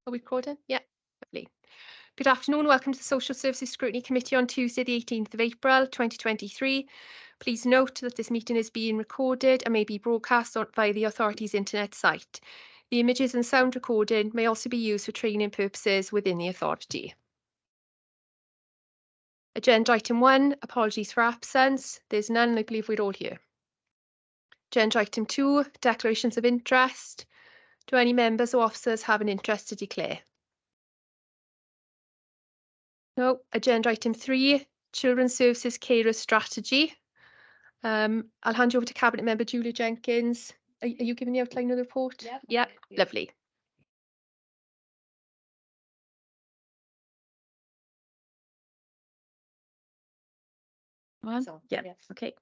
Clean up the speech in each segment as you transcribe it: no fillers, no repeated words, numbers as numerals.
Are we recording? Yeah, lovely. Good afternoon. Welcome to the Social Services Scrutiny Committee on Tuesday, the 18th of April, 2023. Please note that this meeting is being recorded and may be broadcast via the authority's internet site. The images and sound recording may also be used for training purposes within the authority. Agenda item 1, apologies for absence. There's none, I believe we're all here. Agenda item 2, declarations of interest. Do any members or officers have an interest to declare? No. Agenda item 3, Children's Services Carer Strategy. I'll hand you over to Cabinet Member Julia Jenkins. Are you giving the outline of the report? Yeah, lovely. Okay.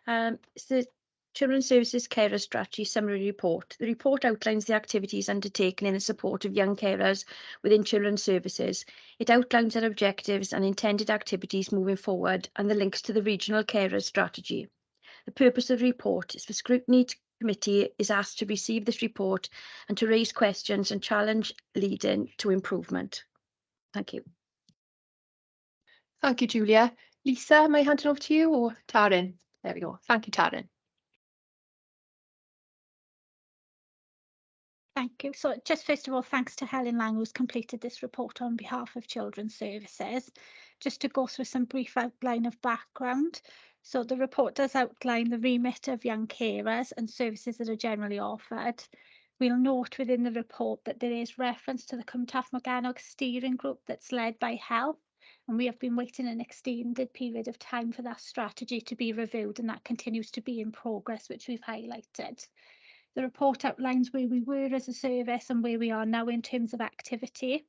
It's the Children's Services Carer Strategy Summary Report. The report outlines the activities undertaken in the support of young carers within children's services. It outlines our objectives and intended activities moving forward and the links to the Regional Carers Strategy. The purpose of the report is for Scrutiny Committee is asked to receive this report and to raise questions and challenge leading to improvement. Thank you. Thank you, Julia. Lisa, am I handing over to you or Taryn? There we go. Thank you, Taryn. Thank you. So just first of all, thanks to Helen Lang, who's completed this report on behalf of Children's Services. Just to go through some brief outline of background. So the report does outline the remit of young carers and services that are generally offered. We'll note within the report that there is reference to the Cwmtaf Morgannwg steering group that's led by Health, and we have been waiting an extended period of time for that strategy to be reviewed, and that continues to be in progress, which we've highlighted. The report outlines where we were as a service and where we are now in terms of activity.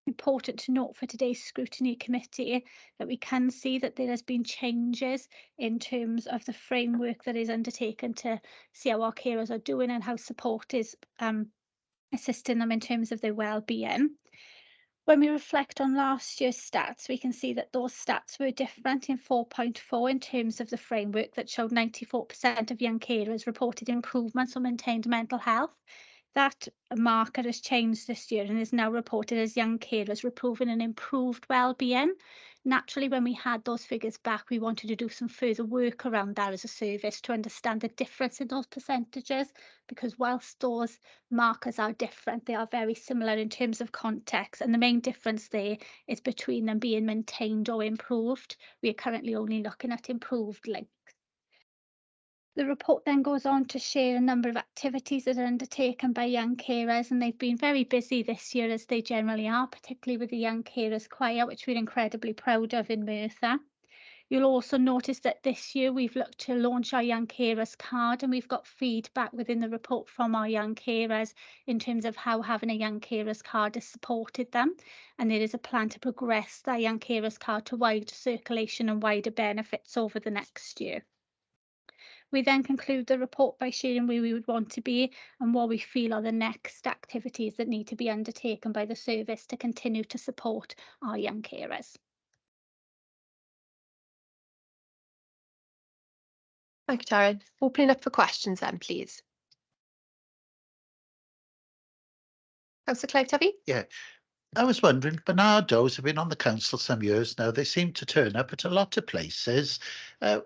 Important to note for today's Scrutiny Committee that we can see that there has been changes in terms of the framework that is undertaken to see how our carers are doing and how support is assisting them in terms of their well-being. When we reflect on last year's stats, we can see that those stats were different in 4.4 in terms of the framework that showed 94% of young carers reported improvements or maintained mental health. That marker has changed this year and is now reported as young carers reporting an improved well-being. Naturally, when we had those figures back, we wanted to do some further work around that as a service to understand the difference in those percentages, because whilst those markers are different, they are very similar in terms of context, and the main difference there is between them being maintained or improved. We are currently only looking at improved links. The report then goes on to share a number of activities that are undertaken by young carers, and they've been very busy this year, as they generally are, particularly with the Young Carers Choir, which we're incredibly proud of in Merthyr. You'll also notice that this year we've looked to launch our Young Carers card, and we've got feedback within the report from our young carers in terms of how having a Young Carers card has supported them. And there is a plan to progress that Young Carers card to wider circulation and wider benefits over the next year. We then conclude the report by sharing where we would want to be and what we feel are the next activities that need to be undertaken by the service to continue to support our young carers. Thank you, Taryn. Opening up for questions then, please. Councillor Clive Tubby? Yeah, I was wondering, Bernardo's have been on the council some years now. They seem to turn up at a lot of places.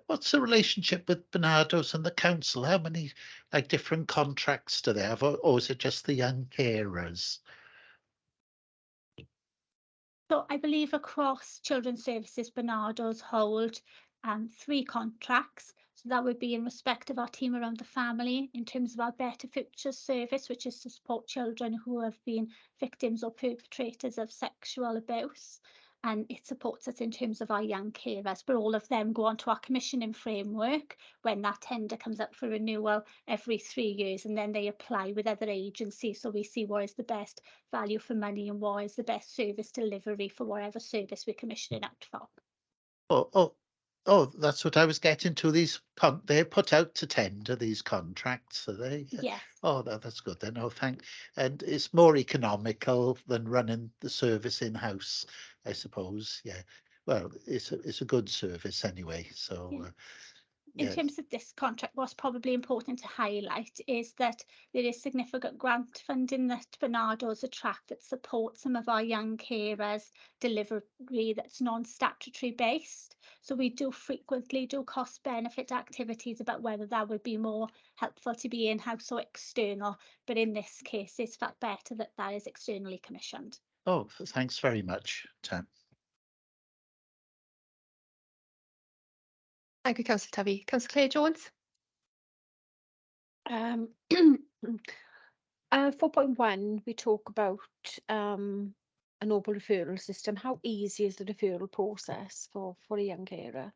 What's the relationship with Bernardo's and the council? How many different contracts do they have, or is it just the young carers? So I believe across Children's Services, Bernardo's hold 3 contracts. So that would be in respect of our team around the family, in terms of our Better Futures service, which is to support children who have been victims or perpetrators of sexual abuse. And it supports us in terms of our young carers, but all of them go onto our commissioning framework when that tender comes up for renewal every 3 years, and then they apply with other agencies. So we see what is the best value for money and what is the best service delivery for whatever service we're commissioning out for. Oh, that's what I was getting to. They're put out to tender, these contracts, are they? Yes. Oh, that's good then. Oh, and it's more economical than running the service in-house, I suppose. Yeah. Well, it's a good service anyway. So in Yes. terms of this contract, what's probably important to highlight is that there is significant grant funding that Barnardo's attract that supports some of our young carers delivery that's non-statutory based. So we do frequently do cost benefit activities about whether that would be more helpful to be in-house or external. But in this case, it's felt better that that is externally commissioned. Oh, thanks very much, Tam. Thank you, Councillor Tubby. Councillor Claire Jones. 4.1, we talk about a noble referral system. How easy is the referral process for a young carer?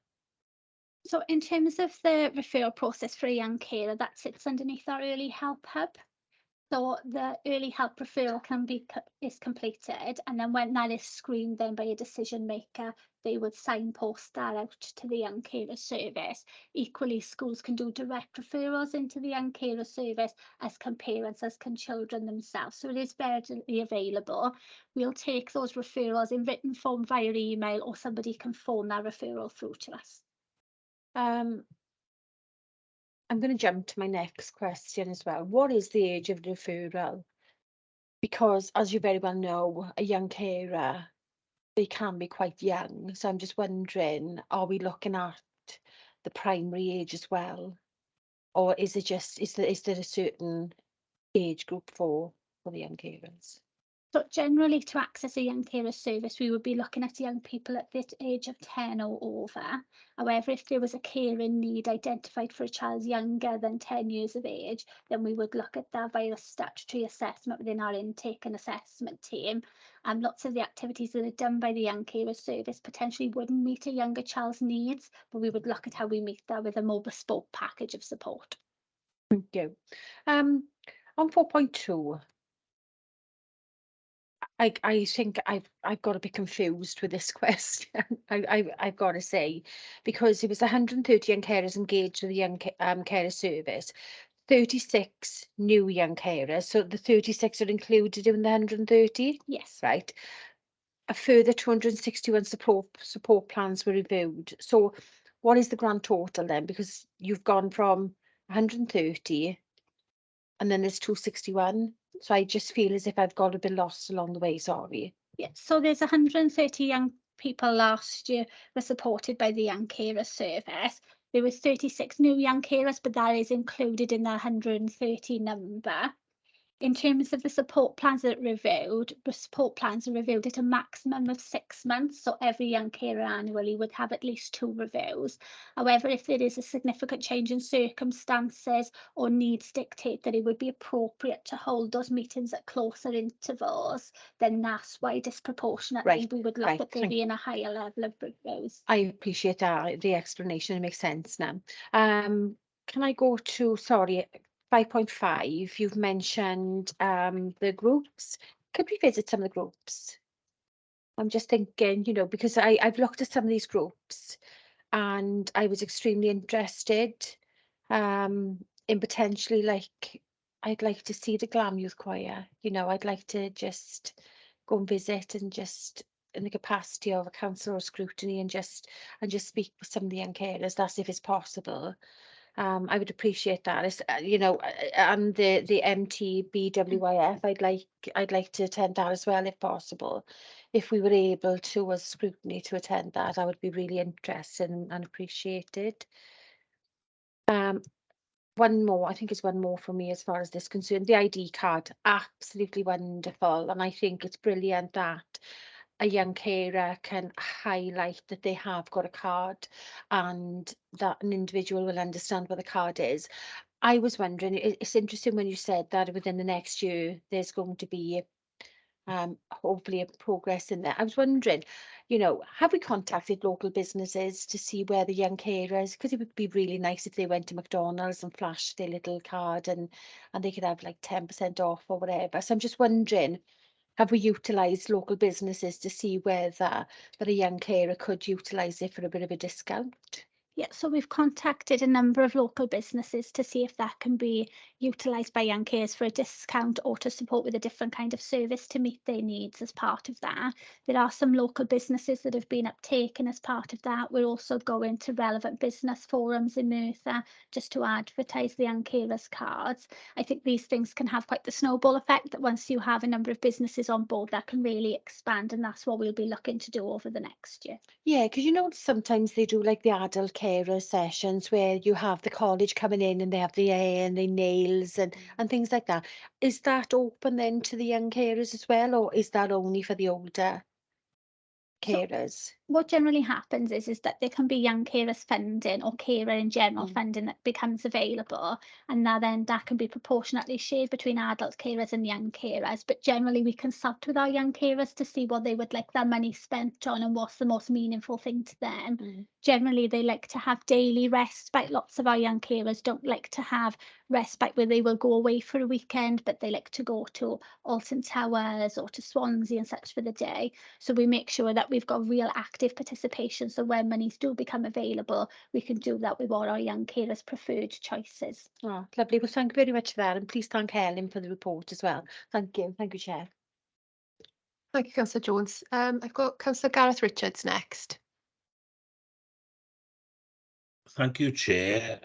So in terms of the referral process for a young carer, that sits underneath our early help hub. So the early help referral is completed, and then when that is screened then by a decision maker, they would signpost that out to the young carer service. Equally, schools can do direct referrals into the young carer service, as can parents, as can children themselves. So it is readily available. We'll take those referrals in written form via email, or somebody can phone that referral through to us. I'm going to jump to my next question as well. What is the age of referral? Because as you very well know, a young carer, they can be quite young. So I'm just wondering, are we looking at the primary age as well? Or is it just, is there a certain age group for the young carers? So generally, to access a young carer service, we would be looking at young people at the age of 10 or over. However, if there was a caring need identified for a child younger than 10 years of age, then we would look at that via a statutory assessment within our intake and assessment team. And lots of the activities that are done by the young carer service potentially wouldn't meet a younger child's needs, but we would look at how we meet that with a more bespoke package of support. Thank you. On 4.2, I think I've got a bit confused with this question. I've got to say, because it was 130 young carers engaged with the young carer service, 36 new young carers. So the 36 are included in the 130. Yes. Right. A further 261 support plans were reviewed. So what is the grand total then? Because you've gone from 130 and then there's 261. So I just feel as if I've got a bit lost along the way, sorry. Yeah, so there's 130 young people last year were supported by the young carer service. There was 36 new young carers, but that is included in the 130 number. In terms of the support plans that are reviewed, the support plans are reviewed at a maximum of 6 months. So every young carer annually would have at least 2 reviews. However, if there is a significant change in circumstances or needs dictate that it would be appropriate to hold those meetings at closer intervals, then that's why disproportionately we would look at there being a higher level of reviews. I appreciate that, the explanation, it makes sense now. Can I go to, sorry, 5.5, you've mentioned the groups. Could we visit some of the groups? I'm just thinking, you know, because I've looked at some of these groups and I was extremely interested in potentially, like, I'd like to see the Glam Youth Choir, you know, I'd like to just go and visit and just in the capacity of a councillor or scrutiny and just speak with some of the young carers, that's if it's possible. I would appreciate that. It's, you know, and the MTBWIF, I'd like to attend that as well if possible. If we were able to, as scrutiny, to attend that, I would be really interested and appreciated. One more, I think it's one more for me as far as this concerned. The ID card, absolutely wonderful, and I think it's brilliant that a young carer can highlight that they have got a card and that an individual will understand what the card is. I was wondering, it's interesting when you said that within the next year there's going to be hopefully a progress in there. I was wondering, you know, have we contacted local businesses to see where the young carers, because it would be really nice if they went to McDonald's and flashed their little card and they could have like 10% off or whatever. So I'm just wondering, have we utilised local businesses to see whether that a young carer could utilise it for a bit of a discount? Yeah, so we've contacted a number of local businesses to see if that can be utilised by young carers for a discount or to support with a different kind of service to meet their needs as part of that. There are some local businesses that have been uptaken as part of that. We're also going to relevant business forums in Merthyr just to advertise the young carers cards. I think these things can have quite the snowball effect that once you have a number of businesses on board, that can really expand, and that's what we'll be looking to do over the next year. Yeah, because you know sometimes they do like the adult carer sessions where you have the college coming in and they have the hair and the nails and things like that. Is that open then to the young carers as well, or is that only for the older So- carers? What generally happens is that there can be young carers funding or carer in general funding that becomes available, and then that can be proportionately shared between adult carers and young carers. But generally we consult with our young carers to see what they would like their money spent on and what's the most meaningful thing to them. Generally they like to have daily respite. Lots of our young carers don't like to have respite where they will go away for a weekend, but they like to go to Alton Towers or to Swansea and such for the day. So we make sure that we've got real active participation. So when monies do become available, we can do that with what our young carers' preferred choices. Oh, lovely. Well, thank you very much for that. And please thank Helen for the report as well. Thank you. Thank you, Chair. Thank you, Councillor Jones. I've got Councillor Gareth Richards next. Thank you, Chair.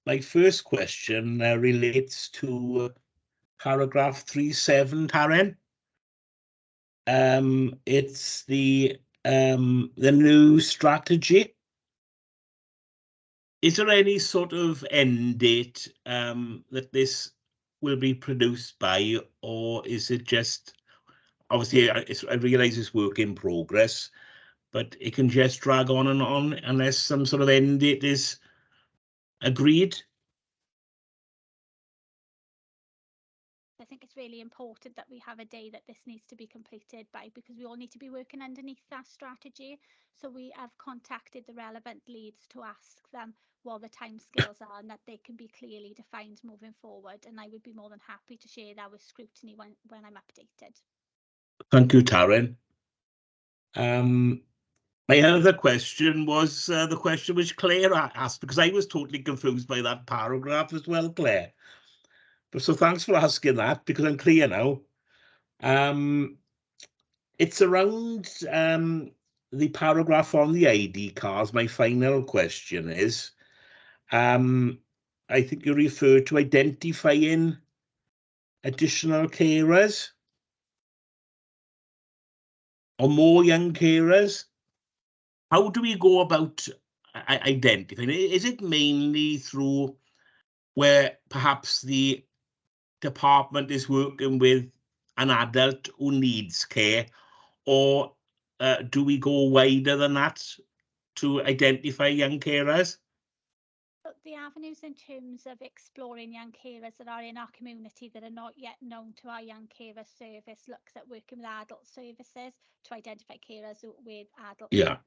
My first question relates to paragraph 37, Taryn. It's the new strategy. Is there any sort of end date that this will be produced by, or is it just, obviously I realise it's work in progress, but it can just drag on and on unless some sort of end date is agreed? I think it's really important that we have a day that this needs to be completed by, because we all need to be working underneath that strategy. So we have contacted the relevant leads to ask them what the timescales are and that they can be clearly defined moving forward. And I would be more than happy to share that with Scrutiny when I'm updated. Thank you, Taryn. My other question was the question which Claire asked, because I was totally confused by that paragraph as well, Claire. But so thanks for asking that, because I'm clear now. It's around the paragraph on the ID cards. My final question is, I think you referred to identifying additional carers or more young carers. How do we go about identifying? Is it mainly through where perhaps the department is working with an adult who needs care, or do we go wider than that to identify young carers? The avenues in terms of exploring young carers that are in our community that are not yet known to our young carer service looks at working with adult services to identify carers with adult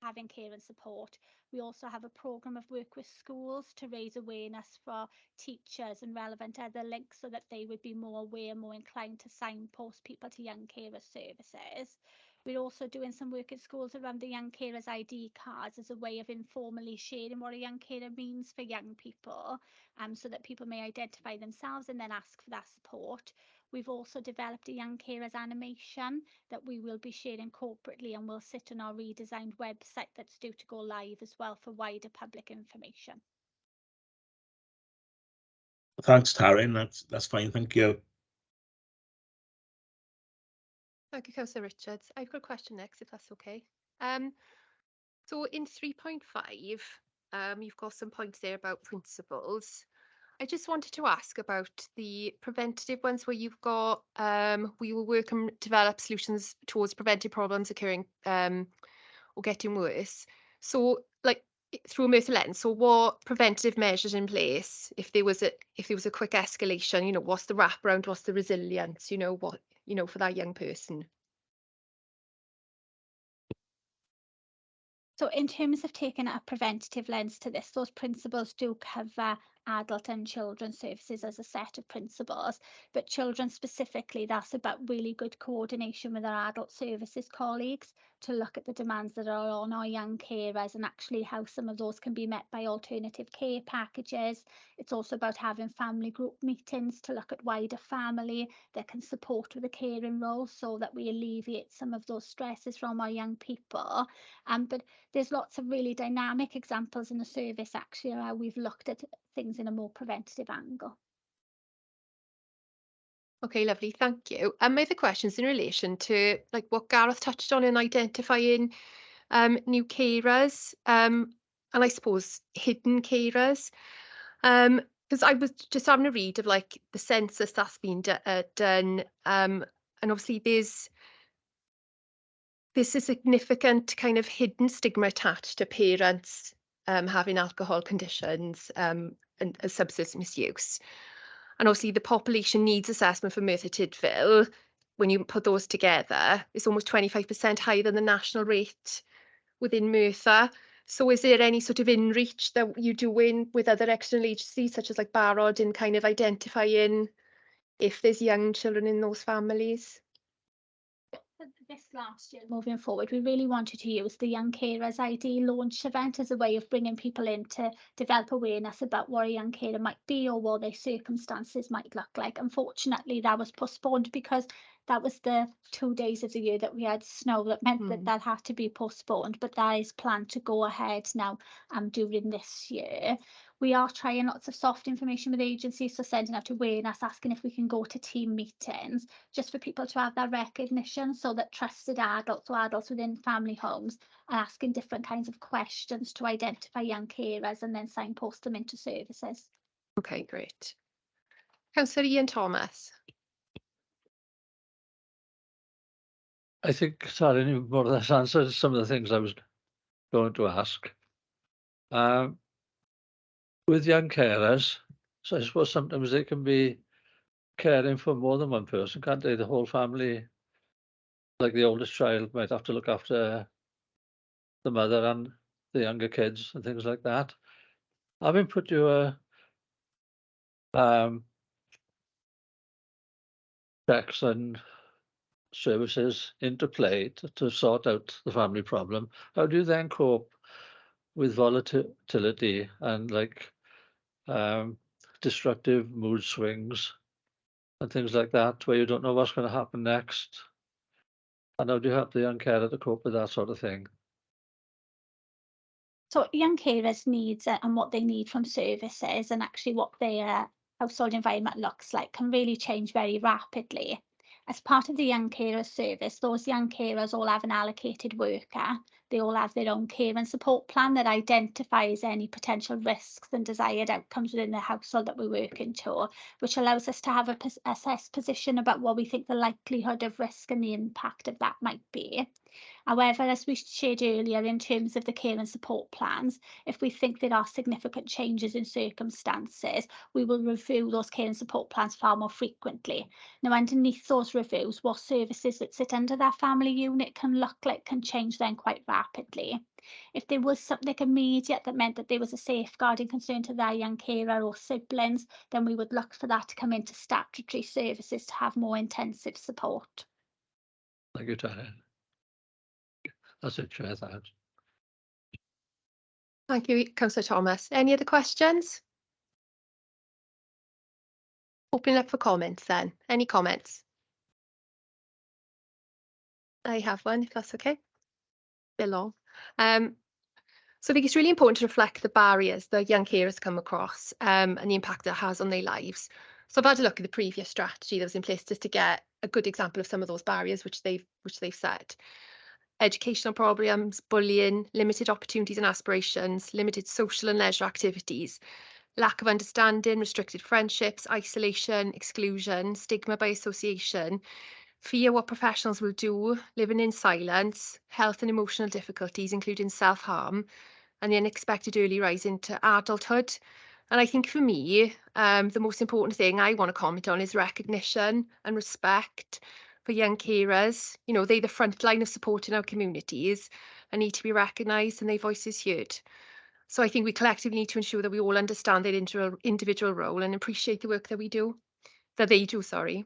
having care and support. We also have a programme of work with schools to raise awareness for teachers and relevant other links so that they would be more aware, more inclined to signpost people to young carer services. We're also doing some work at schools around the young carers ID cards as a way of informally sharing what a young carer means for young people, so that people may identify themselves and then ask for that support. We've also developed a young carers animation that we will be sharing corporately and will sit on our redesigned website that's due to go live as well for wider public information. Thanks, Taryn. That's fine. Thank you. Thank you, Councillor Richards. I've got a question next, if that's okay. So in 3.5, you've got some points there about principles. I just wanted to ask about the preventative ones where you've got we will work and develop solutions towards preventing problems occurring or getting worse. So like through a Merthyr lens, so what preventative measures in place if there was a quick escalation, what's the wraparound, what's the resilience, what, for that young person? So in terms of taking a preventative lens to this, those principles do cover adult and children's services as a set of principles, but children specifically, that's about really good coordination with our adult services colleagues to look at the demands that are on our young carers and actually how some of those can be met by alternative care packages. It's also about having family group meetings to look at wider family that can support with a caring role so that we alleviate some of those stresses from our young people. But there's lots of really dynamic examples in the service actually how we've looked at things in a more preventative angle. Okay, lovely, thank you. My other questions in relation to like what Gareth touched on in identifying new carers, and I suppose hidden carers. Because I was just having a read of like the census that's been done, and obviously there's a significant kind of hidden stigma attached to parents having alcohol conditions and substance misuse. And obviously the population needs assessment for Merthyr Tydfil, when you put those together, is almost 25% higher than the national rate within Merthyr. So is there any sort of in-reach that you're doing with other external agencies, such as like Barod, in kind of identifying if there's young children in those families? This last year, moving forward, we really wanted to use the Young Carers ID launch event as a way of bringing people in to develop awareness about what a young carer might be or what their circumstances might look like. Unfortunately, that was postponed because that was the 2 days of the year that we had snow that meant that that had to be postponed, but that is planned to go ahead now during this year. We are trying lots of soft information with agencies, so sending out awareness, asking if we can go to team meetings, just for people to have that recognition so that trusted adults or adults within family homes are asking different kinds of questions to identify young carers and then signpost them into services. Okay, great. Councillor Ian Thomas. I think Saren, you more or less answered some of the things I was going to ask. With young carers, so I suppose sometimes they can be caring for more than one person, can't they? The whole family, like the oldest child might have to look after the mother and the younger kids and things like that. Having put your checks and services into play to sort out the family problem, how do you then cope with volatility and like destructive mood swings and things like that, where you don't know what's going to happen next? And how do you help the young carer to cope with that sort of thing? So young carers' needs and what they need from services and actually what their household environment looks like can really change very rapidly. As part of the young carer service, those young carers all have an allocated worker. They all have their own care and support plan that identifies any potential risks and desired outcomes within the household that we're working to, which allows us to have a assessed position about what we think the likelihood of risk and the impact of that might be. However, as we shared earlier, in terms of the care and support plans, if we think there are significant changes in circumstances, we will review those care and support plans far more frequently. Now, underneath those reviews, what services that sit under that family unit can look like can change then quite rapidly. If there was something immediate that meant that there was a safeguarding concern to their young carer or siblings, then we would look for that to come into statutory services to have more intensive support. Thank you, Tara. That's it, Chair, thanks. Thank you, Councillor Thomas. Any other questions? Open up for comments then. Any comments? I have one, if that's okay. A bit long. So I think it's really important to reflect the barriers that young carers come across and the impact that has on their lives. So I've had a look at the previous strategy that was in place just to get a good example of some of those barriers which they've set. Educational problems, bullying, limited opportunities and aspirations, limited social and leisure activities, lack of understanding, restricted friendships, isolation, exclusion, stigma by association, fear what professionals will do, living in silence, health and emotional difficulties, including self-harm, and the unexpected early rise into adulthood. And I think for me, the most important thing I want to comment on is recognition and respect for young carers. You know, they're the front line of support in our communities and need to be recognised and their voices heard. So I think we collectively need to ensure that we all understand their individual role and appreciate the work that they do, sorry,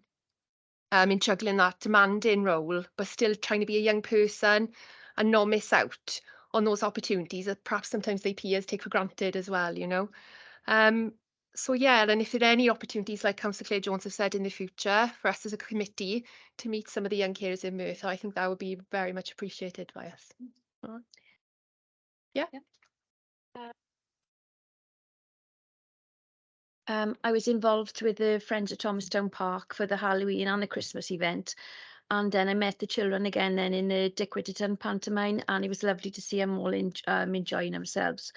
in juggling that demanding role, but still trying to be a young person and not miss out on those opportunities that perhaps sometimes their peers take for granted as well, you know. So yeah, and if there are any opportunities, like Councillor Claire Jones have said, in the future for us as a committee to meet some of the young carers in Merthyr, I think that would be very much appreciated by us. Alright. Yeah. I was involved with the Friends of Thomastown Park for the Halloween and the Christmas event. And then I met the children again then in the Dick Whittington pantomime, and it was lovely to see them all enjoying themselves.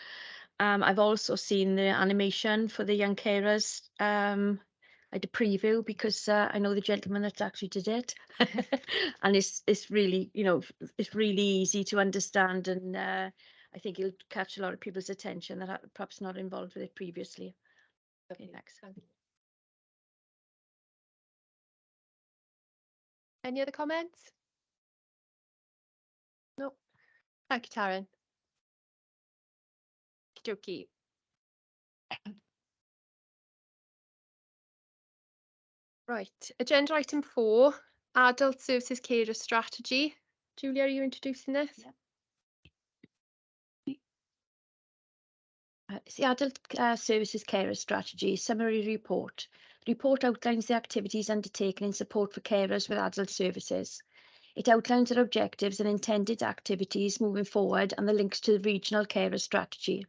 I've also seen the animation for the young carers. I did a preview because I know the gentleman that actually did it, and it's really, you know, it's really easy to understand, and I think it'll catch a lot of people's attention that are perhaps not involved with it previously. Okay, next. Any other comments? No. Thank you, Taryn. Okey-dokey. Right, agenda item 4, Adult Services Carer Strategy. Julia, are you introducing this? Yeah. It's the Adult Services Carer Strategy Summary Report. The report outlines the activities undertaken in support for carers with adult services. It outlines their objectives and intended activities moving forward and the links to the Regional Carer Strategy.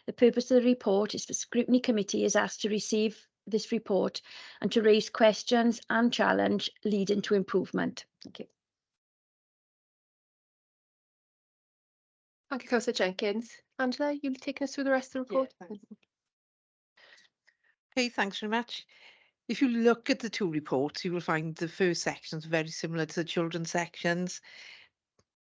The purpose of the report is the Scrutiny Committee is asked to receive this report and to raise questions and challenge leading to improvement. Thank you. Thank you, Councillor Jenkins. Angela, you'll be taking us through the rest of the report? thanks. Okay, thanks very much. If you look at the two reports, you will find the first sections very similar to the children's sections.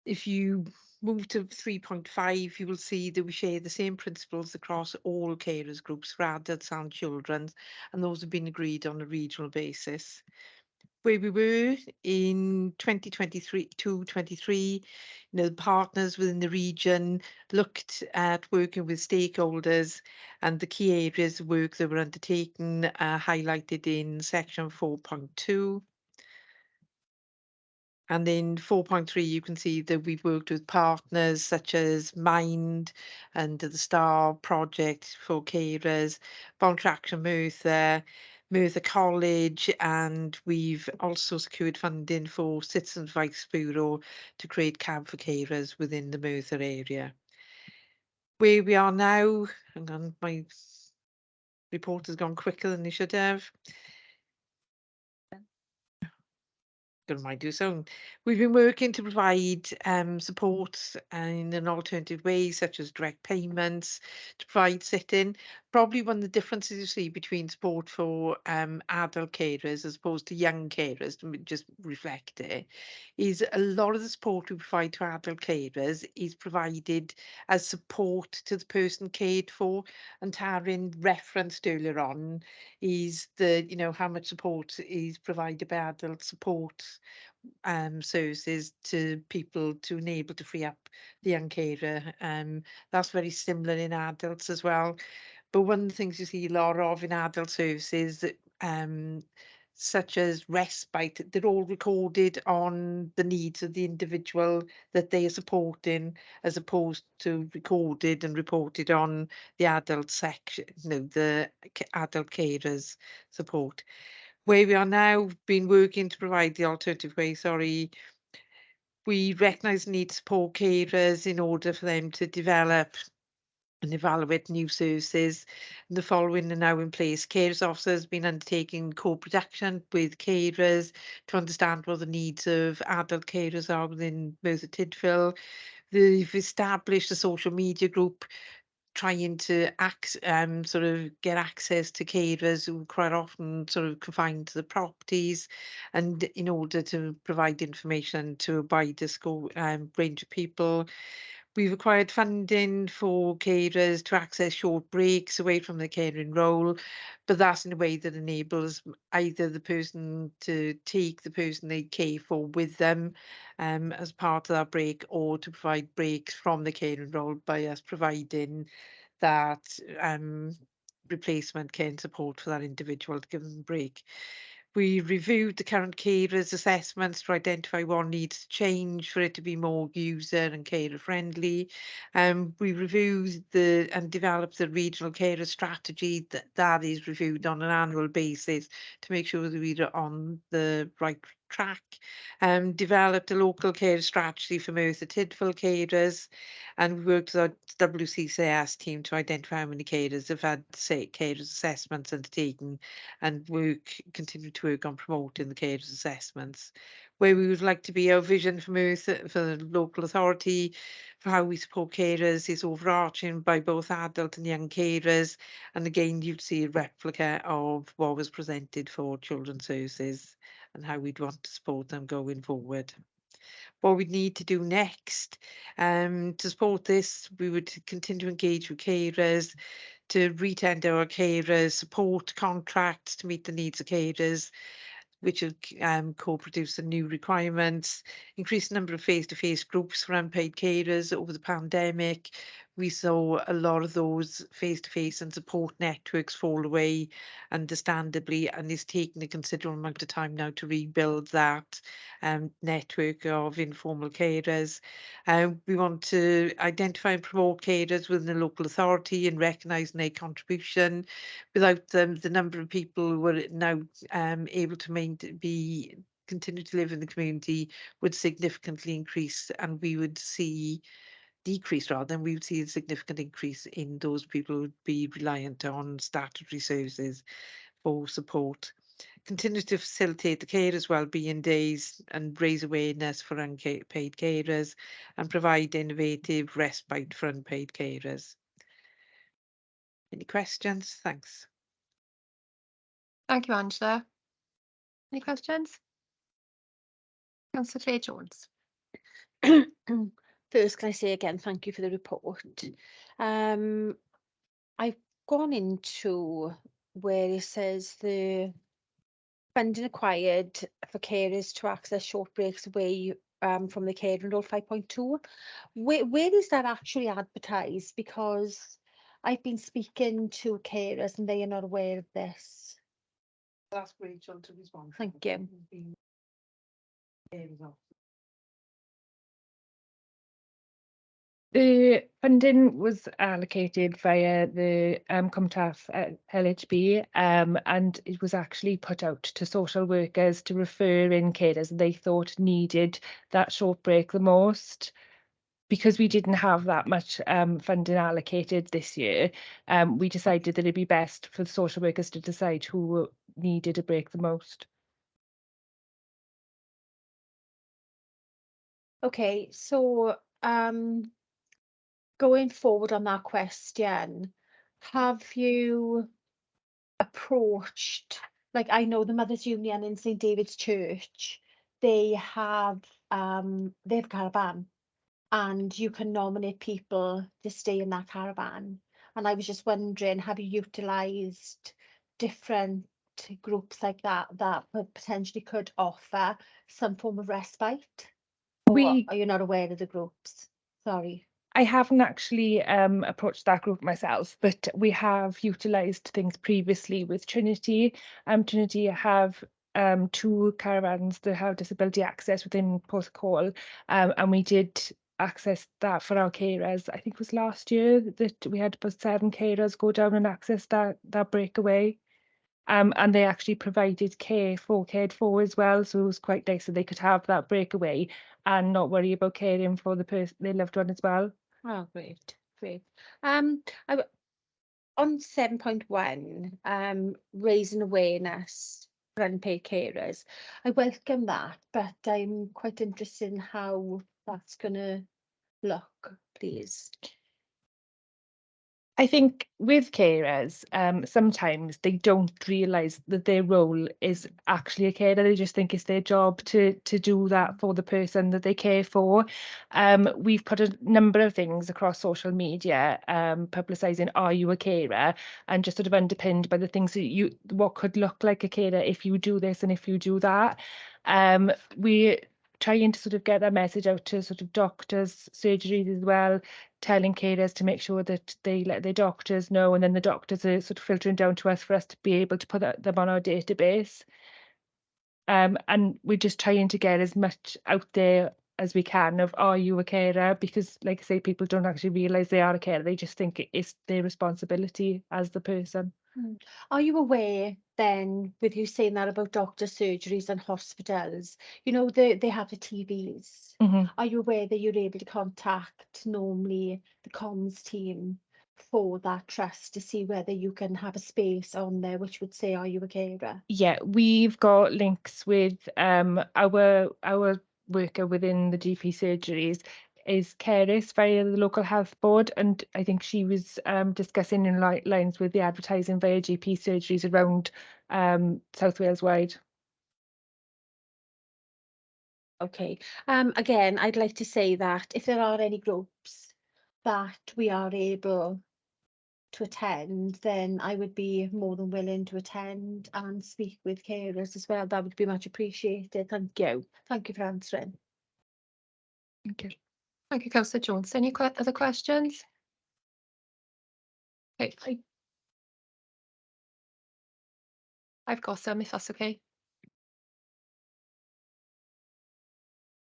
If you move to 3.5, you will see that we share the same principles across all carers groups for adults and children, and those have been agreed on a regional basis. Where we were in 2023, the partners within the region looked at working with stakeholders, and the key areas of work that were undertaken highlighted in section 4.2. And in 4.3, you can see that we've worked with partners such as Mind and the STAR project for carers, Voluntary Action Merthyr College, and we've also secured funding for Citizens Advice Bureau to create camp for carers within the Merthyr area. Where we are now, hang on, my report has gone quicker than it should have. Don't mind do so. We've been working to provide support in an alternative way, such as direct payments, to provide sitting. Probably one of the differences you see between support for adult carers as opposed to young carers, to just reflect it, is a lot of the support we provide to adult carers is provided as support to the person cared for. And Taryn referenced earlier on is the, you know, how much support is provided by adult support services to people to enable to free up the young carer. That's very similar in adults as well. But one of the things you see a lot of in adult services, such as respite, they're all recorded on the needs of the individual that they are supporting, as opposed to recorded and reported on the adult section, no, the adult carers support. Where we are now, been working to provide the alternative way, we recognise the need to support carers in order for them to develop and evaluate new services. And the following are now in place. Carers officers have been undertaking co-production with carers to understand what the needs of adult carers are within Merthyr Tydfil. They've established a social media group trying to sort of get access to carers who quite often sort of confined to the properties, and in order to provide information to a wider range of people. We've acquired funding for carers to access short breaks away from the caring role, but that's in a way that enables either the person to take the person they care for with them as part of that break, or to provide breaks from the caring role by us providing that replacement care and support for that individual to give them a break. We reviewed the current carers assessments to identify what needs to change for it to be more user and carer friendly. We reviewed and developed the regional carer strategy that is reviewed on an annual basis to make sure that we're on the right track. Developed a local care strategy for Merthyr Tydfil carers, and we worked with our WCCS team to identify how many carers have had carers assessments undertaken, and continue to work on promoting the carers assessments. Where we would like to be, our vision for the local authority for how we support carers is overarching by both adult and young carers, and again you'd see a replica of what was presented for children's services and how we'd want to support them going forward. What we need to do next to support this, we would continue to engage with carers, to re-tender our carers support contracts to meet the needs of carers, which will co-produce the new requirements, increase the number of face-to-face groups for unpaid carers. Over the pandemic, we saw a lot of those face-to-face and support networks fall away, understandably, and it's taken a considerable amount of time now to rebuild that network of informal carers. We want to identify and promote carers within the local authority and recognising their contribution. Without them, the number of people who are now able to continue to live in the community would significantly increase, and we would see decrease rather than we would see a significant increase in those people who would be reliant on statutory services for support. Continue to facilitate the carers wellbeing days and raise awareness for unpaid carers, and provide innovative respite for unpaid carers. Any questions? Thanks. Thank you, Angela. Any questions? Councillor Claire Jones. First, can I say again, thank you for the report. I've gone into where it says the funding acquired for carers to access short breaks away from the caring role 5.2. Where is that actually advertised? Because I've been speaking to carers and they are not aware of this. Ask Rachel to respond. Thank you. The funding was allocated via the COMTAF LHB, and it was actually put out to social workers to refer in carers they thought needed that short break the most. Because we didn't have that much funding allocated this year, we decided that it'd be best for the social workers to decide who needed a break the most. Okay, so going forward on that question, have you approached, like I know the Mothers Union in St David's Church, they have a caravan and you can nominate people to stay in that caravan. And I was just wondering, have you utilised different groups like that potentially could offer some form of respite? Or are you not aware of the groups? Sorry. I haven't actually approached that group myself, but we have utilised things previously with Trinity. Trinity have 2 caravans that have disability access within Porthcawl, and we did access that for our carers. I think it was last year that we had about 7 carers go down and access that breakaway. And they actually provided cared for as well, so it was quite nice that they could have that breakaway and not worry about caring for their loved one as well. Oh, great. On 7.1, raising awareness for unpaid carers, I welcome that, but I'm quite interested in how that's going to look, please. I think with carers, sometimes they don't realise that their role is actually a carer. They just think it's their job to do that for the person that they care for. We've put a number of things across social media, publicising "Are you a carer?" and just sort of underpinned by the things that what could look like a carer if you do this and if you do that. We trying to sort of get that message out to sort of doctors, surgeries as well, telling carers to make sure that they let their doctors know, and then the doctors are sort of filtering down to us for us to be able to put them on our database. And we're just trying to get as much out there as we can of "Are you a carer?" Because, like I say, people don't actually realise they are a carer. They just think it's their responsibility as the person. Are you aware then, with you saying that about doctor surgeries and hospitals, you know, they have the TVs. Are you aware that you're able to contact normally the comms team for that trust to see whether you can have a space on there which would say, "Are you a carer?" Yeah, we've got links with our worker within the GP surgeries is Ceris via the local health board, and I think she was discussing in lines with the advertising via GP surgeries around South Wales wide. Okay. Again, I'd like to say that if there are any groups that we are able to attend, then I would be more than willing to attend and speak with carers as well. That would be much appreciated. Thank you. Thank you for answering. Thank you. Thank you, Councillor Jones. Any other questions? Okay. I've got some, if that's okay.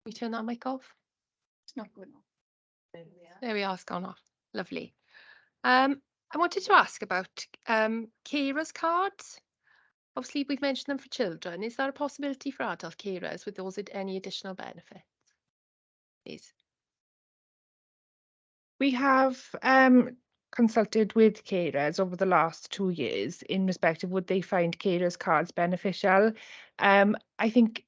We turn that mic off. It's not going on. There we are, it's gone off. Lovely. I wanted to ask about carers cards. Obviously, we've mentioned them for children. Is there a possibility for adult carers with those any additional benefits? Please. We have consulted with carers over the last 2 years in respect of would they find carers cards beneficial. I think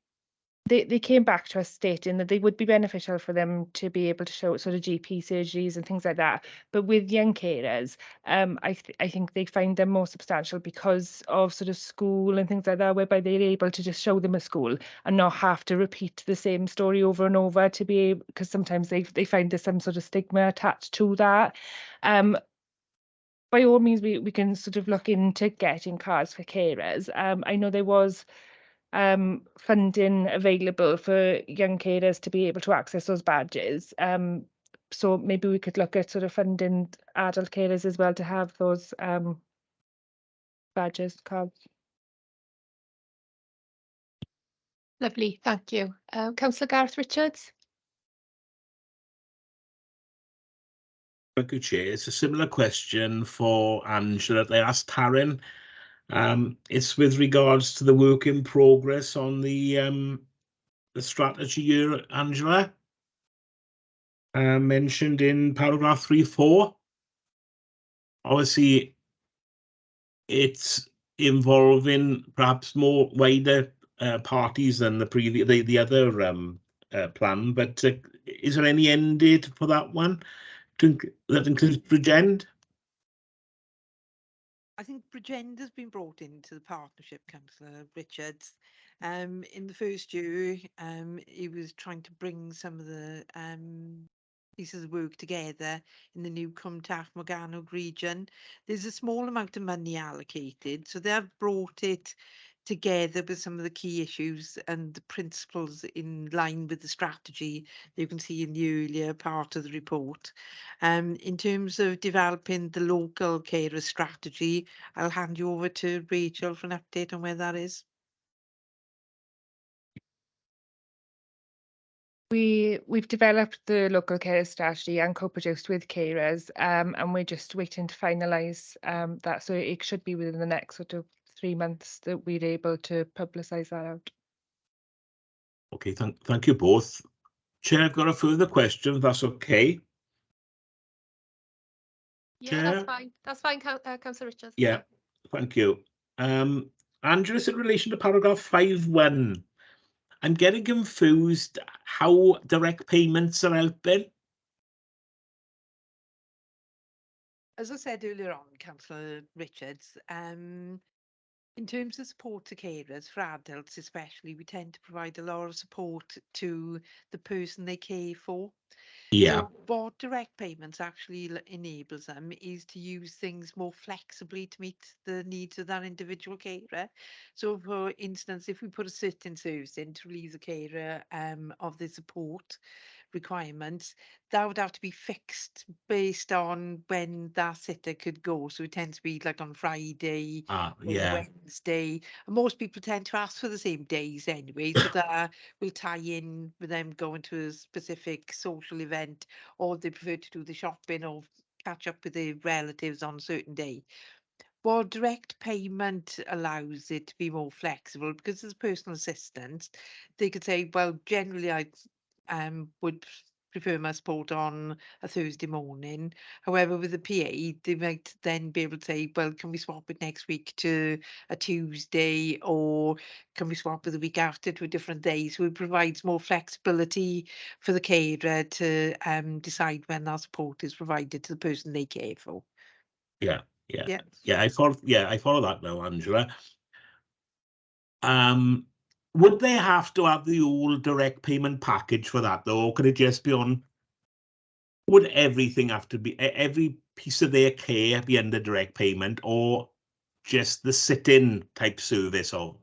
they came back to us stating that they would be beneficial for them to be able to show sort of GP surgeries and things like that. But with young carers, I think they find them more substantial because of sort of school and things like that, whereby they're able to just show them a school and not have to repeat the same story over and over to be able, because sometimes they find there's some sort of stigma attached to that. By all means, we can sort of look into getting cards for carers. I know there was funding available for young carers to be able to access those badges. So maybe we could look at sort of funding adult carers as well to have those badges, cards. Lovely, thank you. Councillor Gareth Richards. Thank you, Chair. It's a similar question for Angela that I asked Taryn. It's with regards to the work in progress on the strategy year, Angela. Mentioned in paragraph 3.4. Obviously, it's involving perhaps more wider parties than the other plan, but is there any end date for that one that includes Bridgend? I think Bridgend has been brought into the partnership, Councillor Richards. In the first year, he was trying to bring some of the pieces of work together in the new Cwmtach Morgannwg region. There's a small amount of money allocated, so they have brought it together with some of the key issues and the principles in line with the strategy that you can see in the earlier part of the report. In terms of developing the local carer strategy, I'll hand you over to Rachel for an update on where that is. We've developed the local care strategy and co-produced with carers, and we're just waiting to finalise that. So it should be within the next sort of 3 months that we're able to publicise that out. Okay, thank you both. Chair, I've got a further question, if that's okay. Yeah, Chair? that's fine. That's fine, Councillor Richards. Yeah, thank you. Andrew, in relation to paragraph 5.1, I'm getting confused how direct payments are helping. as I said earlier on, Councillor Richards, in terms of support to carers, for adults especially, we tend to provide a lot of support to the person they care for. Yeah. So what direct payments actually enables them is to use things more flexibly to meet the needs of that individual carer. So for instance, if we put a sit-in service in to relieve the carer of the support requirements, that would have to be fixed based on when that sitter could go. So it tends to be like on Friday or Yeah. Wednesday. And most people tend to ask for the same days anyway, so that will tie in with them going to a specific social event, or they prefer to do the shopping or catch up with their relatives on a certain day. Well, direct payment allows it to be more flexible because as personal assistants, they could say, well, generally I would prefer my support on a Thursday morning. However, with the PA, they might then be able to say, well, can we swap it next week to a Tuesday, or can we swap it the week after to a different day? So it provides more flexibility for the carer to decide when that support is provided to the person they care for. Yeah. Yeah. I follow that now, Angela. Would they have to have the old direct payment package for that though, or could it just be on? Would everything have to be every piece of their care be under direct payment, or just the sit-in type service or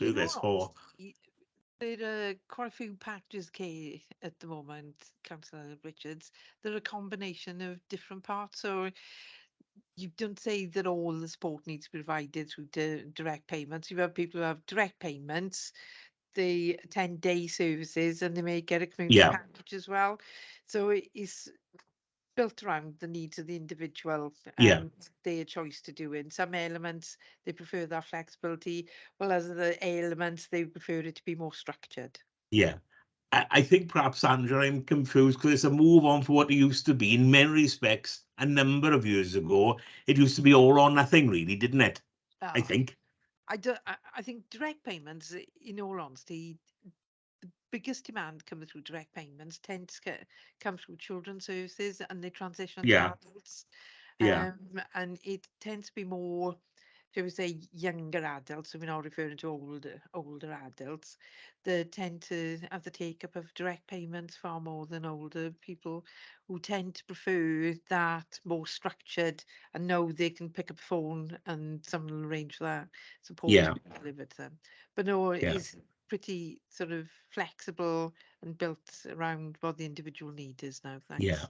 In service? all Or honesty, there are quite a few packages care at the moment, Councillor Richards. They're a combination of different parts. So you don't say that all the support needs to be provided through direct payments. You have people who have direct payments, they attend day services, and they may get a community yeah, package as well. So it is built around the needs of the individual yeah, and their choice to do it. In some elements, they prefer that flexibility, while other elements, they prefer it to be more structured. yeah. I think perhaps, Andrew, I'm confused because it's a move on for what it used to be. In many respects, a number of years ago, it used to be all or nothing, really, didn't it? I Uh, think. I think direct payments, in all honesty, the biggest demand coming through direct payments tends to come through children's services, and they transition to Yeah, adults. yeah, And it tends to be more, shall we say, younger adults, so we're not referring to older adults, that tend to have the take up of direct payments far more than older people, who tend to prefer that more structured and know they can pick up a phone and someone will arrange for that support to yeah, be delivered to them. But no, it yeah, is pretty sort of flexible and built around what the individual need is now. yeah. Thanks.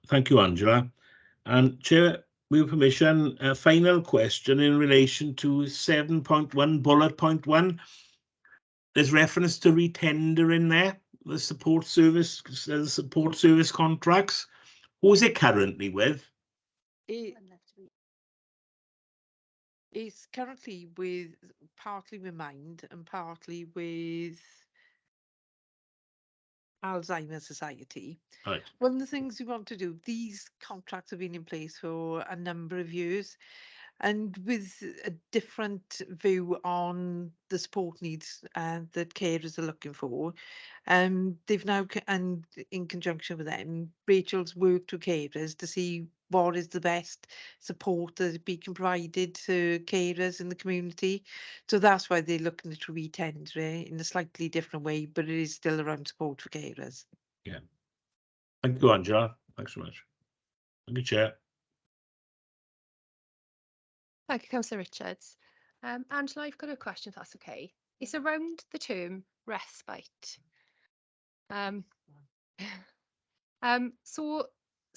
Thank you, Angela. And Chair, with your permission, a final question in relation to 7.1, bullet point 1. There's reference to retender in there, the support service contracts. Who's it currently with? It is currently with partly with Mind and partly with Alzheimer's Society. Right. One of the things we want to do, these contracts have been in place for a number of years, and with a different view on the support needs that carers are looking for. They've now, and in conjunction with them, Rachel's worked with carers to see what is the best support that be provided to carers in the community. So that's why they're looking at re-tender in a slightly different way, but it is still around support for carers. Yeah. Thank you, Angela. Thanks so much. Thank you, Chair. Thank you, Councillor Richards. Angela, I've got a question, if that's okay. It's around the term respite. Um, so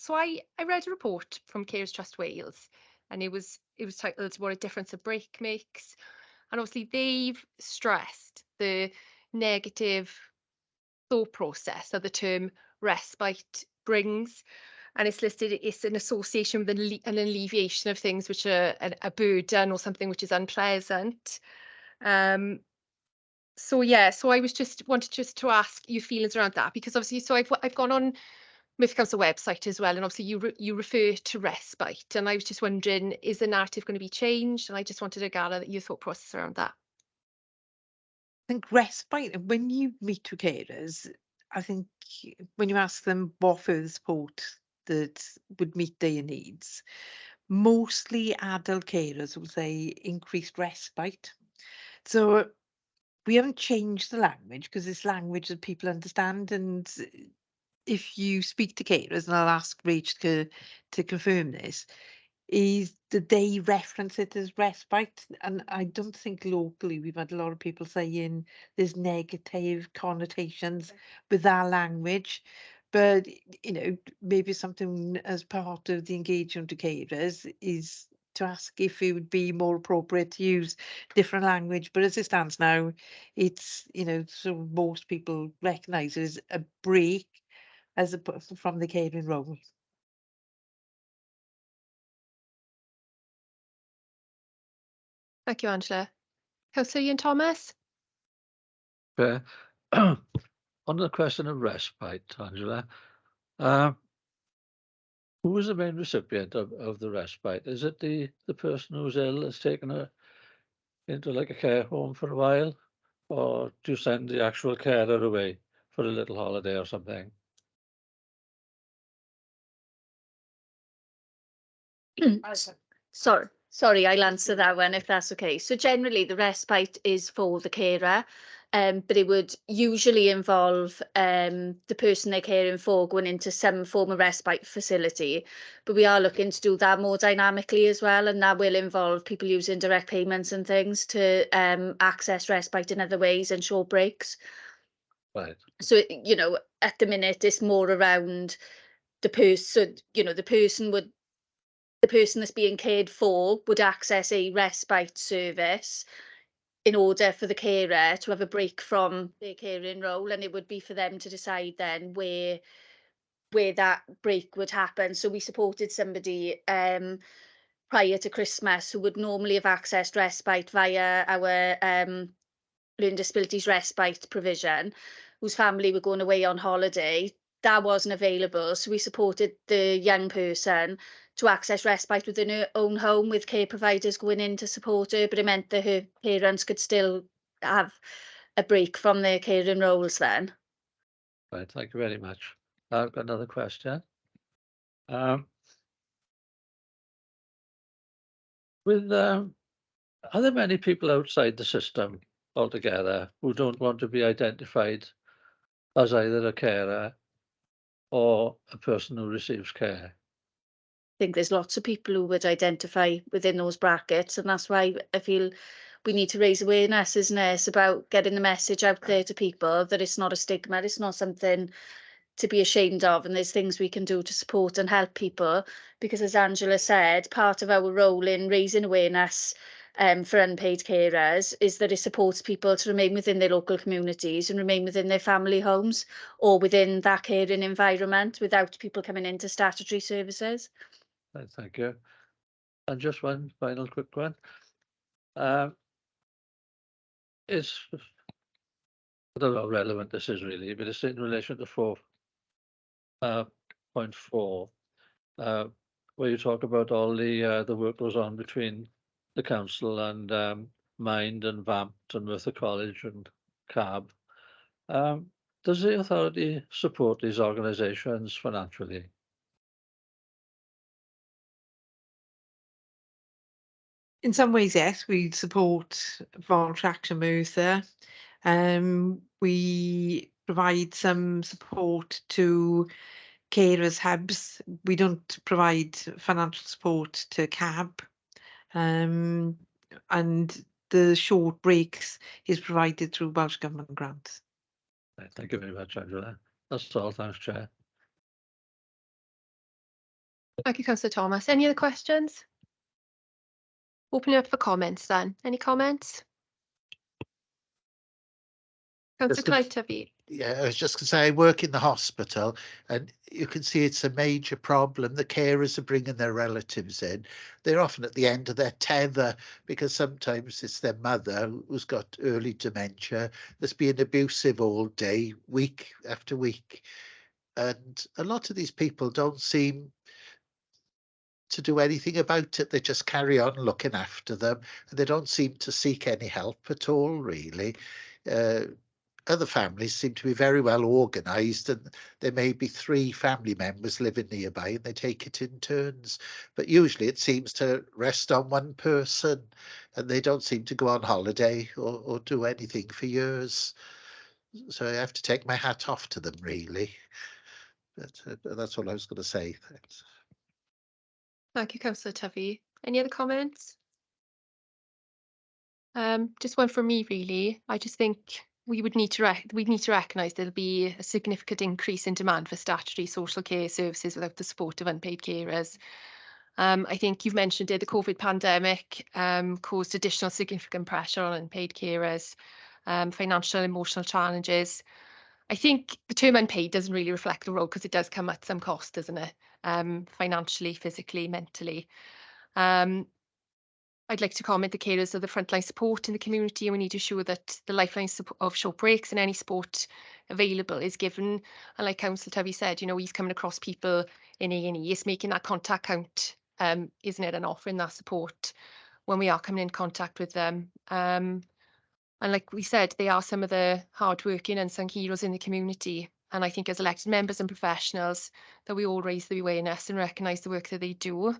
I read a report from Carers Trust Wales, and it was titled "What a Difference a Break Makes," and obviously they've stressed the negative thought process that the term respite brings, and it's listed it's an association with an alleviation of things which are a burden or something which is unpleasant. So yeah, so I was wanted to ask your feelings around that, because obviously, so I've gone on Myth Council website as well, and obviously you refer to respite, and I was just wondering, is the narrative going to be changed? And I just wanted to gather your thought process around that. I think respite, when you meet with carers, I think when you ask them what further support that would meet their needs. Mostly adult carers will say increased respite. So we haven't changed the language because it's language that people understand. And if you speak to carers, and I'll ask Rach to confirm this, is that they reference it as respite. And I don't think locally we've had a lot of people saying there's negative connotations with that language. But, you know, maybe something as part of the engagement to carers is to ask if it would be more appropriate to use different language. But as it stands now, it's, you know, so most people recognise it as a break as a, from the caring role. Thank you, Angela. Councillor Ian Thomas? Okay. On the question of respite, Angela, who is the main recipient of the respite? Is it the person who's ill that's taken her into like a care home for a while? Or do you send the actual carer away for a little holiday or something? Sorry, I'll answer that one if that's okay. So generally the respite is for the carer, but it would usually involve the person they're caring for going into some form of respite facility. But we are looking to do that more dynamically as well, and that will involve people using direct payments and things to access respite in other ways and short breaks. Right. So, you know, at the minute it's more around the person, you know, the person that's being cared for would access a respite service in order for the carer to have a break from their caring role, and it would be for them to decide then where that break would happen. So we supported somebody prior to Christmas who would normally have accessed respite via our learning disabilities respite provision, whose family were going away on holiday. That wasn't available, so we supported the young person to access respite within her own home with care providers going in to support her, but it meant that her parents could still have a break from their caring roles then. Right, thank you very much. I've got another question. Are there many people outside the system altogether who don't want to be identified as either a carer or a person who receives care? I think there's lots of people who would identify within those brackets, and that's why I feel we need to raise awareness, isn't it? It's about getting the message out there to people that it's not a stigma, it's not something to be ashamed of, and there's things we can do to support and help people, because as Angela said, part of our role in raising awareness for unpaid carers is that it supports people to remain within their local communities and remain within their family homes or within that caring environment without people coming into statutory services. Right, thank you. And just one final quick one. I don't know how relevant this is really, but it's in relation to 4.4, where you talk about all the work goes on between the council and Mind and VAMP and Merthyr College and CAB. Does the authority support these organisations financially? In some ways, yes, we support Voluntary Action Merthyr. We provide some support to carers hubs. We don't provide financial support to CAB. And the short breaks is provided through Welsh Government grants. Right, thank you very much, Angela. That's all, thanks, Chair. Thank you, Councillor Thomas. Any other questions? Opening up for comments then. Any comments? Councillor Just Clyde-Tubby. Yeah, I was just going to say, I work in the hospital and you can see it's a major problem. The carers are bringing their relatives in. They're often at the end of their tether because sometimes it's their mother who's got early dementia that's being abusive all day, week after week. And a lot of these people don't seem to do anything about it. They just carry on looking after them and they don't seem to seek any help at all, really. other families seem to be very well organised, and there may be 3 family members living nearby and they take it in turns. But usually it seems to rest on one person and they don't seem to go on holiday or do anything for years. So I have to take my hat off to them, really. But that's all I was going to say. Thanks. Thank you, Councillor Tuvey. Any other comments? Just one from me, really. I just think we need to recognise there'll be a significant increase in demand for statutory social care services without the support of unpaid carers. I think you've mentioned it, the COVID pandemic caused additional significant pressure on unpaid carers, financial, emotional challenges. I think the term unpaid doesn't really reflect the role because it does come at some cost, doesn't it? Financially, physically, mentally. I'd like to comment the carers are the frontline support in the community, and we need to ensure that the lifeline of short breaks and any support available is given. And like Councillor Tuvey said, you know, he's coming across people in A&E, it's making that contact count, isn't it, and offering that support when we are coming in contact with them. And like we said, they are some of the hardworking unsung heroes in the community. And I think as elected members and professionals that we all raise the awareness and recognise the work that they do.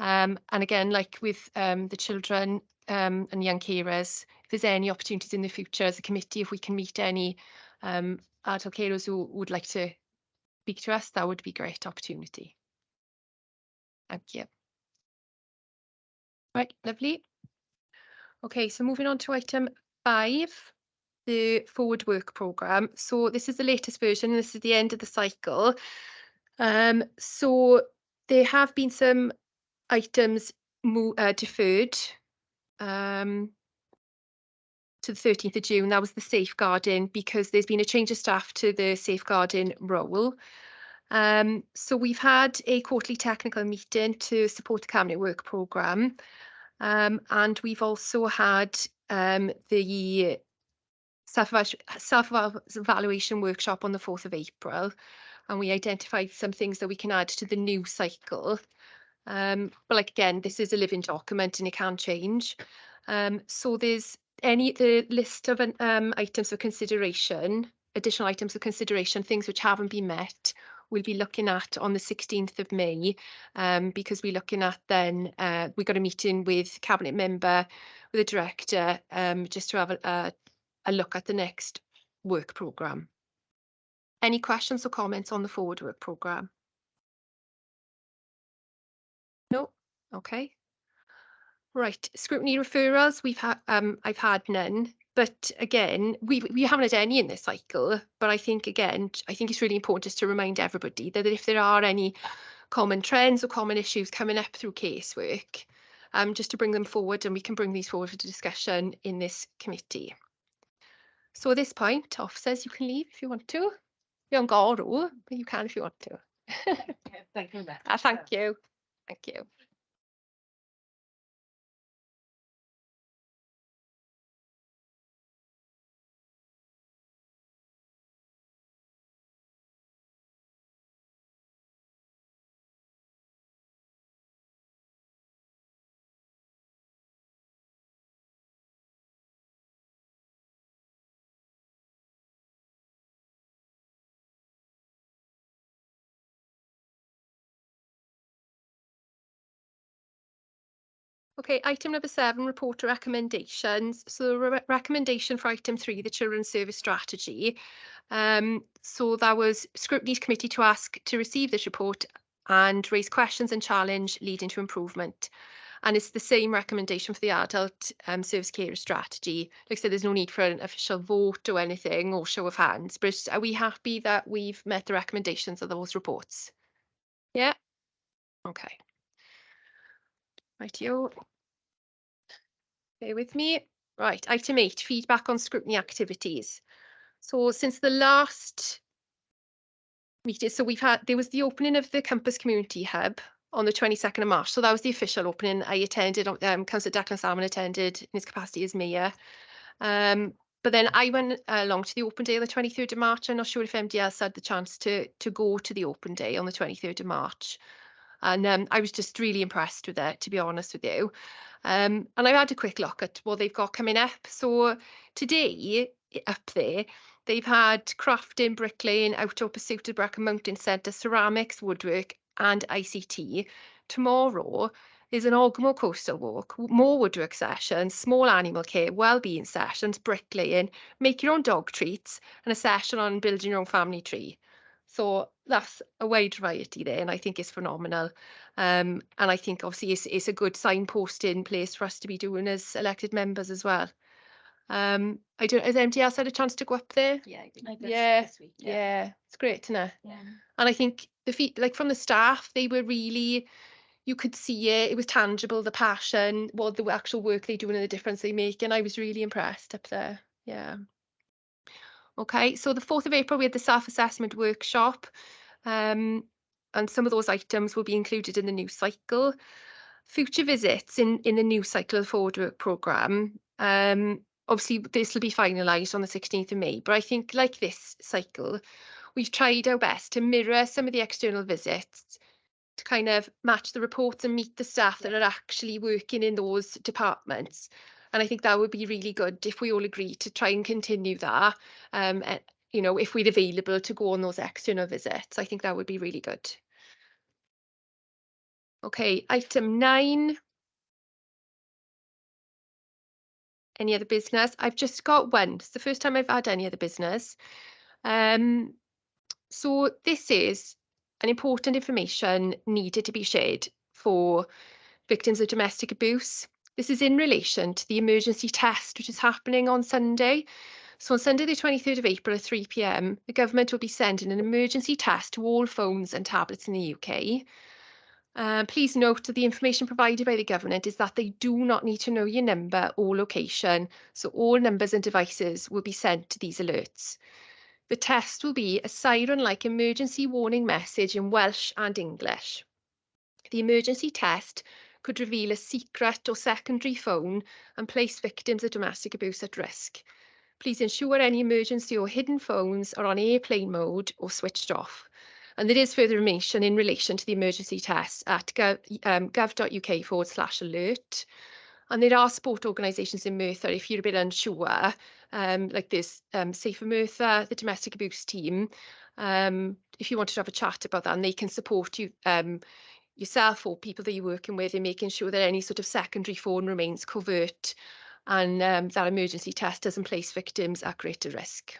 And again, like with the children and young carers, if there's any opportunities in the future as a committee, if we can meet any adult carers who would like to speak to us, that would be a great opportunity. Thank you. Right, lovely. Okay, so moving on to item 5, the forward work programme. So this is the latest version, this is the end of the cycle. So there have been some items deferred to the 13th of June. That was the safeguarding, because there's been a change of staff to the safeguarding role. So we've had a quarterly technical meeting to support the Cabinet Work Programme. And we've also had the self-evaluation workshop on the 4th of April. And we identified some things that we can add to the new cycle. But like, again, this is a living document and it can change. So there's the list of items of consideration, additional items of consideration, things which haven't been met, we'll be looking at on the 16th of May, because we're looking at then, we got a meeting with Cabinet member, with the director, just to have a look at the next work programme. Any questions or comments on the forward work programme? No? Okay. Right, scrutiny referrals, we've had I've had none, but again, we haven't had any in this cycle. But I think it's really important just to remind everybody that if there are any common trends or common issues coming up through casework, just to bring them forward, and we can bring these forward for discussion in this committee. So at this point, officers, you can leave if you want to. You haven't got to, but you can if you want to. Yeah, thank you. Thank you. Thank you. Okay, item number 7, report recommendations. So the recommendation for item 3, the Children's Service Strategy. So that was Scrutiny's committee to ask to receive this report and raise questions and challenge leading to improvement. And it's the same recommendation for the adult service care strategy. Like I said, there's no need for an official vote or anything or show of hands, but are we happy that we've met the recommendations of those reports? Yeah? Okay. Rightio. Bear with me. Right, item 8, feedback on scrutiny activities. So since the last meeting, so there was the opening of the Campus Community Hub on the 22nd of March. So that was the official opening. I attended, Councillor Declan Salmon attended in his capacity as mayor. But then I went along to the open day on the 23rd of March. I'm not sure if MD else had the chance to go to the open day on the 23rd of March. And I was just really impressed with it, to be honest with you. And I've had a quick look at what they've got coming up. So today, up there, They've had crafting, bricklaying, outdoor pursuit at Brecon Mountain Centre, ceramics, woodwork and ICT. Tomorrow is an Ogmore coastal walk, more woodwork sessions, small animal care, wellbeing sessions, bricklaying, make your own dog treats and a session on building your own family tree. So that's a wide variety there, and I think it's phenomenal. And I think obviously it's a good signposting place for us to be doing as elected members as well. I don't, has anybody else had a chance to go up there? Yeah, Yeah, this week. yeah, it's great, isn't it? Yeah. And I think like from the staff, they were really, you could see it was tangible, the passion, what the actual work they do and the difference they make. And I was really impressed up there. Yeah. Okay, so the 4th of April, we had the self-assessment workshop. And some of those items will be included in the new cycle. Future visits in the new cycle of forward work programme. Obviously, this will be finalised on the 16th of May, but I think like this cycle, we've tried our best to mirror some of the external visits to kind of match the reports and meet the staff that are actually working in those departments. And I think that would be really good if we all agree to try and continue that. And, you know, if we're available to go on those external visits, I think that would be really good. Okay, item 9. Any other business? I've just got one. It's the first time I've had any other business. So this is an important information needed to be shared for victims of domestic abuse. This is in relation to the emergency test, which is happening on Sunday. So on Sunday, the 23rd of April at 3 p.m, the government will be sending an emergency test to all phones and tablets in the UK. Please note that the information provided by the government is that they do not need to know your number or location, so all numbers and devices will be sent to these alerts. The test will be a siren-like emergency warning message in Welsh and English. The emergency test could reveal a secret or secondary phone and place victims of domestic abuse at risk. Please ensure any emergency or hidden phones are on airplane mode or switched off. And there is further information in relation to the emergency test at gov.uk/alert. And there are support organisations in Merthyr if you're a bit unsure, like this Safer Merthyr, the domestic abuse team. If you wanted to have a chat about that, and they can support you yourself or people that you're working with in making sure that any sort of secondary phone remains covert and that emergency test doesn't place victims at greater risk.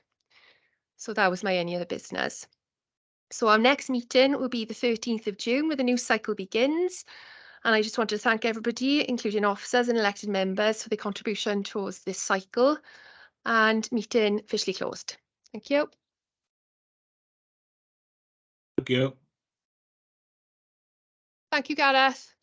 So that was my any other business. So our next meeting will be the 13th of June, where the new cycle begins. And I just want to thank everybody, including officers and elected members, for their contribution towards this cycle. And meeting officially closed. Thank you. Thank you. Thank you, Gareth.